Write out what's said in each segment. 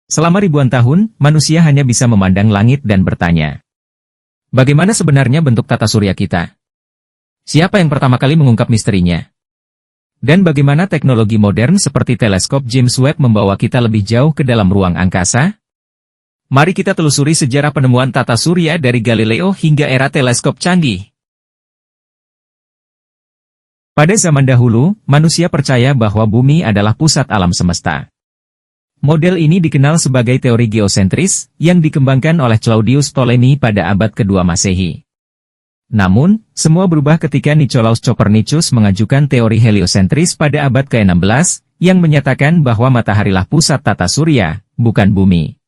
Selama ribuan tahun, manusia hanya bisa memandang langit dan bertanya, bagaimana sebenarnya bentuk tata surya kita? Siapa yang pertama kali mengungkap misterinya? Dan bagaimana teknologi modern seperti teleskop James Webb membawa kita lebih jauh ke dalam ruang angkasa? Mari kita telusuri sejarah penemuan tata surya dari Galileo hingga era teleskop canggih. Pada zaman dahulu, manusia percaya bahwa bumi adalah pusat alam semesta. Model ini dikenal sebagai teori geosentris, yang dikembangkan oleh Claudius Ptolemy pada abad kedua Masehi. Namun, semua berubah ketika Nicolaus Copernicus mengajukan teori heliosentris pada abad ke-16, yang menyatakan bahwa mataharilah pusat tata surya, bukan bumi.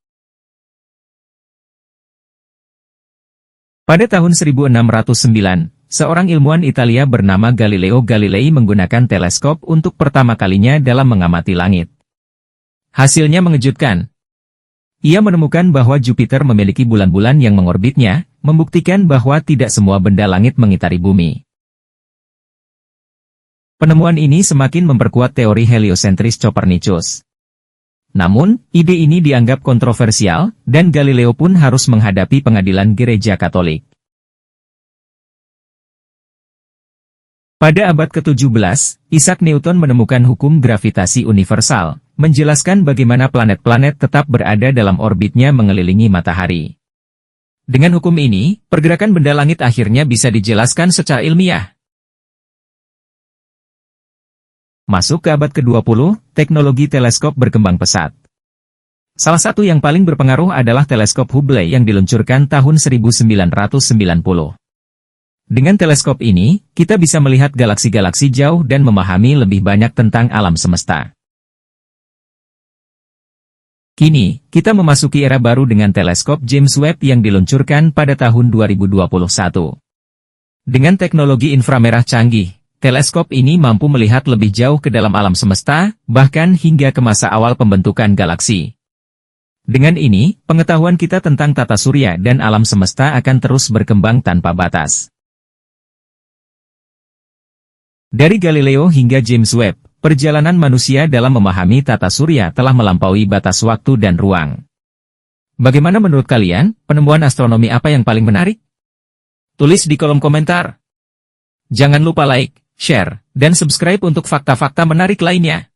Pada tahun 1609, seorang ilmuwan Italia bernama Galileo Galilei menggunakan teleskop untuk pertama kalinya dalam mengamati langit. Hasilnya mengejutkan. Ia menemukan bahwa Jupiter memiliki bulan-bulan yang mengorbitnya, membuktikan bahwa tidak semua benda langit mengitari bumi. Penemuan ini semakin memperkuat teori heliosentris Copernicus. Namun, ide ini dianggap kontroversial, dan Galileo pun harus menghadapi pengadilan Gereja Katolik. Pada abad ke-17, Isaac Newton menemukan hukum gravitasi universal, menjelaskan bagaimana planet-planet tetap berada dalam orbitnya mengelilingi matahari. Dengan hukum ini, pergerakan benda langit akhirnya bisa dijelaskan secara ilmiah. Masuk ke abad ke-20, teknologi teleskop berkembang pesat. Salah satu yang paling berpengaruh adalah teleskop Hubble yang diluncurkan tahun 1990. Dengan teleskop ini, kita bisa melihat galaksi-galaksi jauh dan memahami lebih banyak tentang alam semesta. Kini, kita memasuki era baru dengan teleskop James Webb yang diluncurkan pada tahun 2021. Dengan teknologi inframerah canggih, teleskop ini mampu melihat lebih jauh ke dalam alam semesta, bahkan hingga ke masa awal pembentukan galaksi. Dengan ini, pengetahuan kita tentang tata surya dan alam semesta akan terus berkembang tanpa batas. Dari Galileo hingga James Webb, perjalanan manusia dalam memahami tata surya telah melampaui batas waktu dan ruang. Bagaimana menurut kalian, penemuan astronomi apa yang paling menarik? Tulis di kolom komentar. Jangan lupa like, share, dan subscribe untuk fakta-fakta menarik lainnya.